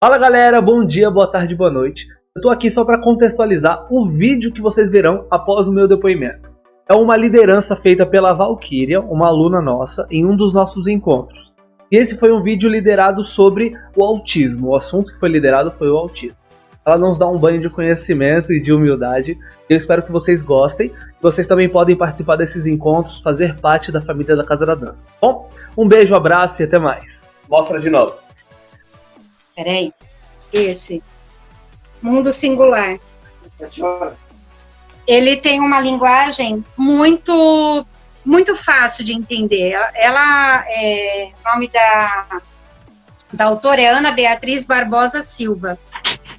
Fala galera, bom dia, boa tarde, boa noite. Eu tô aqui só para contextualizar o vídeo que vocês verão após o meu depoimento. É uma liderança feita pela Valkyria, uma aluna nossa, em um dos nossos encontros. E esse foi um vídeo liderado sobre o autismo. O assunto que foi liderado foi o autismo. Ela nos dá um banho de conhecimento e de humildade. Eu espero que vocês gostem. Vocês também podem participar desses encontros, fazer parte da família da Casa da Dança. Bom, um beijo, abraço e até mais. Mostra de novo. Peraí, esse mundo singular. Ele tem uma linguagem muito fácil de entender. O nome da autora é Ana Beatriz Barbosa Silva.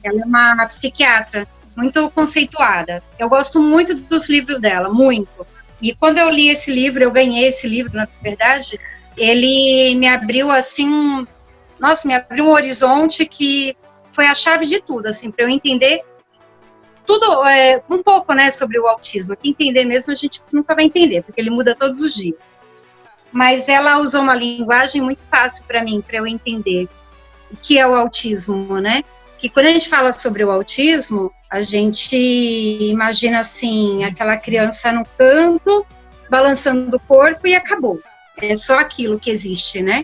Ela é uma psiquiatra muito conceituada. Eu gosto muito dos livros dela, muito. E quando eu li esse livro, eu ganhei esse livro, na verdade, ele me abriu assim, me abriu um horizonte que foi a chave de tudo, assim, para eu entender tudo, um pouco, né, sobre o autismo. Aqui entender mesmo a gente nunca vai entender, porque ele muda todos os dias. Mas ela usou uma linguagem muito fácil para mim, para eu entender o que é o autismo, né? Que quando a gente fala sobre o autismo, a gente imagina, assim, aquela criança no canto, balançando o corpo e acabou. É só aquilo que existe, né?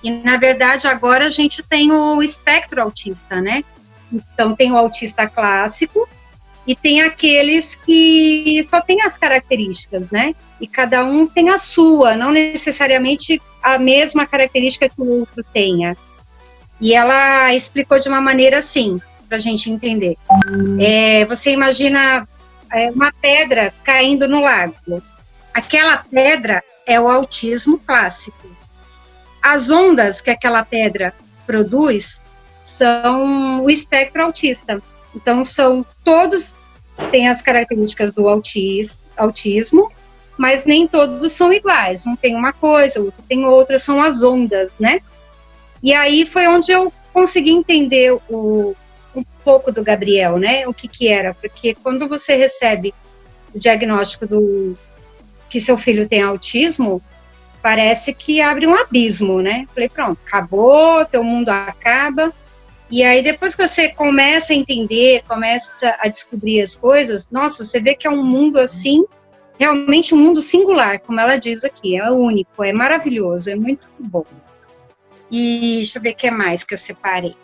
E, na verdade, agora a gente tem o espectro autista, né? Então, tem o autista clássico e tem aqueles que só têm as características, né? E cada um tem a sua, não necessariamente a mesma característica que o outro tenha. E ela explicou de uma maneira assim, para a gente entender. Você imagina uma pedra caindo no lago. Aquela pedra é o autismo clássico. As ondas que aquela pedra produz são o espectro autista. Então, todos têm as características do autismo, mas nem todos são iguais. Um tem uma coisa, o outro tem outra, são as ondas, né? E aí foi onde eu consegui entender um pouco do Gabriel, né? O que era, porque quando você recebe o diagnóstico que seu filho tem autismo, parece que abre um abismo, né? Falei, pronto, acabou, teu mundo acaba. E aí, depois que você começa a entender, começa a descobrir as coisas, nossa, você vê que é um mundo, assim, realmente um mundo singular, como ela diz aqui, é único, é maravilhoso, é muito bom. E deixa eu ver o que mais que eu separei.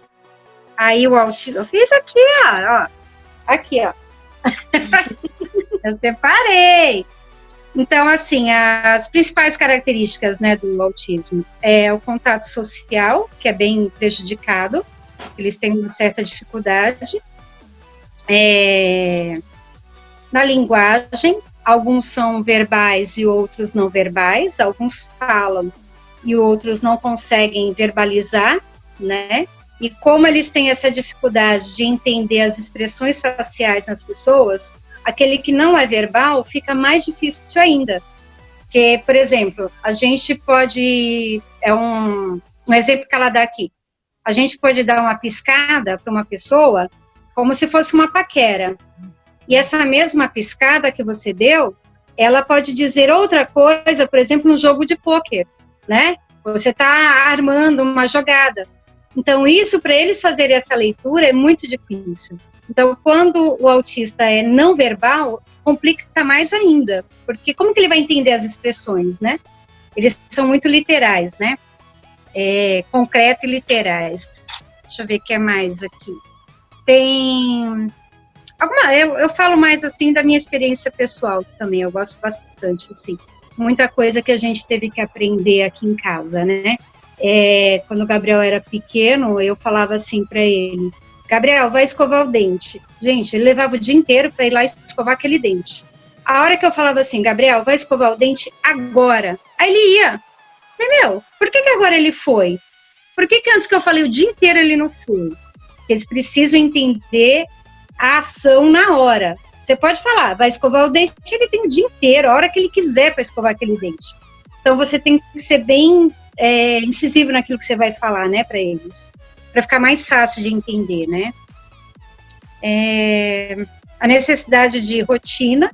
Aí o autismo, eu fiz aqui, ó. Aqui, ó. Eu separei. Então, assim, as principais características, né, do autismo é o contato social, que é bem prejudicado, eles têm uma certa dificuldade. Na linguagem, alguns são verbais e outros não verbais, alguns falam e outros não conseguem verbalizar, né? E como eles têm essa dificuldade de entender as expressões faciais nas pessoas, aquele que não é verbal fica mais difícil ainda. Porque, por exemplo, a gente pode... um exemplo que ela dá aqui. A gente pode dar uma piscada para uma pessoa como se fosse uma paquera. E essa mesma piscada que você deu, ela pode dizer outra coisa, por exemplo, no jogo de pôquer, né? Você está armando uma jogada. Então, isso, para eles fazerem essa leitura, é muito difícil. Então, quando o autista é não verbal, complica mais ainda, porque como que ele vai entender as expressões, né? Eles são muito literais, né? Concreto e literais. Deixa eu ver o que é mais aqui. Tem... eu falo mais, assim, da minha experiência pessoal também, eu gosto bastante, assim. Muita coisa que a gente teve que aprender aqui em casa, né? Quando o Gabriel era pequeno, eu falava assim para ele, Gabriel, vai escovar o dente. Gente, ele levava o dia inteiro para ir lá escovar aquele dente. A hora que eu falava assim, Gabriel, vai escovar o dente agora. Aí ele ia. Falei, por que agora ele foi? Por que antes que eu falei o dia inteiro ele não foi? Porque eles precisam entender a ação na hora. Você pode falar, vai escovar o dente, ele tem o dia inteiro, a hora que ele quiser para escovar aquele dente. Então você tem que ser bem incisivo naquilo que você vai falar, né, para eles, para ficar mais fácil de entender, né. A necessidade de rotina,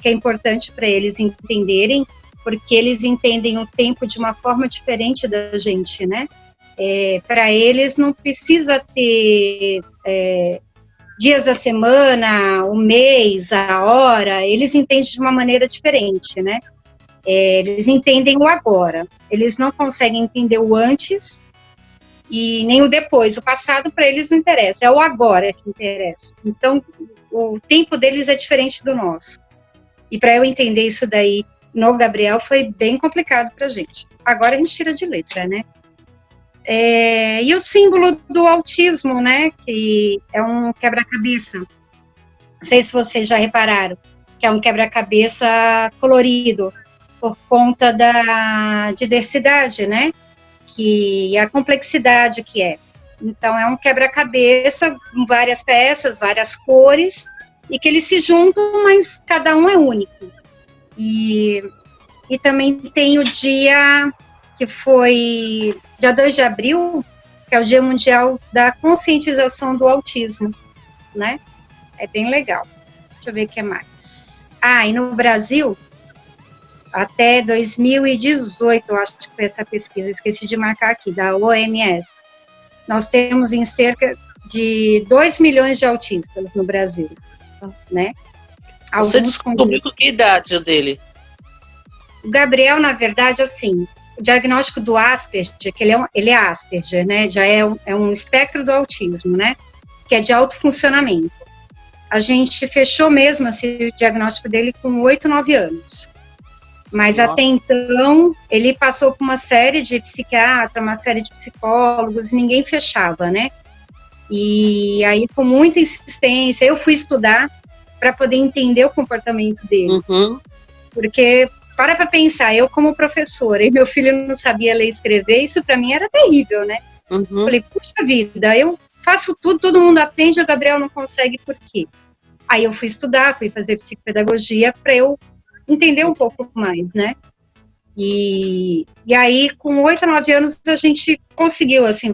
que é importante para eles entenderem, porque eles entendem o tempo de uma forma diferente da gente, né. Para eles não precisa ter dias da semana, o mês, a hora, eles entendem de uma maneira diferente, né? Eles entendem o agora, eles não conseguem entender o antes e nem o depois. O passado para eles não interessa, é o agora que interessa. Então, o tempo deles é diferente do nosso. E para eu entender isso daí no Gabriel foi bem complicado para a gente. Agora a gente tira de letra, né? E o símbolo do autismo, né? Que é um quebra-cabeça. Não sei se vocês já repararam, que é um quebra-cabeça colorido, por conta da diversidade, né? Que a complexidade que é. Então, é um quebra-cabeça com várias peças, várias cores, e que eles se juntam, mas cada um é único. E também tem o dia que foi dia 2 de abril, que é o Dia Mundial da Conscientização do Autismo, né? É bem legal. Deixa eu ver o que mais. E no Brasil, até 2018, eu acho que foi essa pesquisa, esqueci de marcar aqui, da OMS, nós temos em cerca de 2 milhões de autistas no Brasil, né? Você descobriu que idade dele? O Gabriel, na verdade, assim, o diagnóstico do Asperger, que ele é Asperger, né? Já é um espectro do autismo, né? Que é de alto funcionamento. A gente fechou mesmo assim, o diagnóstico dele com 8, 9 anos. Mas até então, ele passou por uma série de psiquiatras, uma série de psicólogos, e ninguém fechava, né? E aí, com muita insistência, eu fui estudar para poder entender o comportamento dele. Uhum. Porque, para pensar, eu como professora, e meu filho não sabia ler e escrever, isso para mim era terrível, né? Uhum. Falei, puxa vida, eu faço tudo, todo mundo aprende, o Gabriel não consegue, por quê? Aí eu fui estudar, fui fazer psicopedagogia para eu entender um pouco mais, né? E aí, com 8, 9 anos, a gente conseguiu, assim,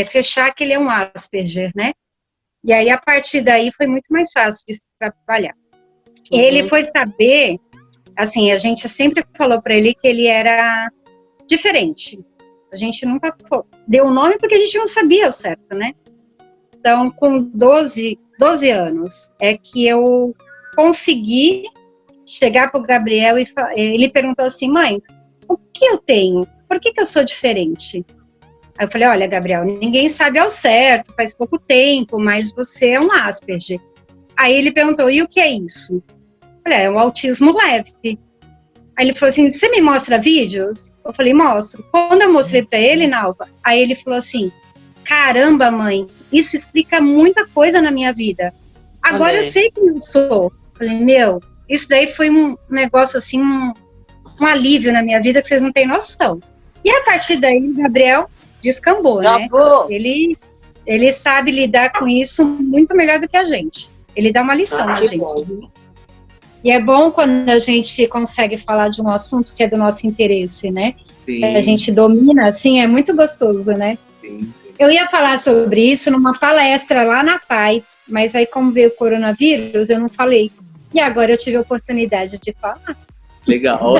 fechar que ele é um Asperger, né? E aí, a partir daí, foi muito mais fácil de se trabalhar. Uhum. Ele foi saber, assim, a gente sempre falou para ele que ele era diferente. A gente nunca deu o nome porque a gente não sabia o certo, né? Então, com 12 anos, é que eu consegui chegar para o Gabriel e ele perguntou assim, mãe, o que eu tenho? Por que eu sou diferente? Aí eu falei, olha, Gabriel, ninguém sabe ao certo, faz pouco tempo, mas você é um Asperger. Aí ele perguntou, e o que é isso? Eu falei, é um autismo leve. Aí ele falou assim, você me mostra vídeos? Eu falei, mostro. Quando eu mostrei para ele, Nalva, aí ele falou assim, caramba, mãe, isso explica muita coisa na minha vida. Agora eu sei quem eu sou. Eu falei, isso daí foi um negócio assim, um alívio na minha vida que vocês não têm noção. E a partir daí, o Gabriel descambou, né? Ele sabe lidar com isso muito melhor do que a gente. Ele dá uma lição na gente. Bom. E é bom quando a gente consegue falar de um assunto que é do nosso interesse, né? Sim. A gente domina, assim, é muito gostoso, né? Sim. Eu ia falar sobre isso numa palestra lá na PAI, mas aí como veio o coronavírus, eu não falei. E agora eu tive a oportunidade de falar. Legal.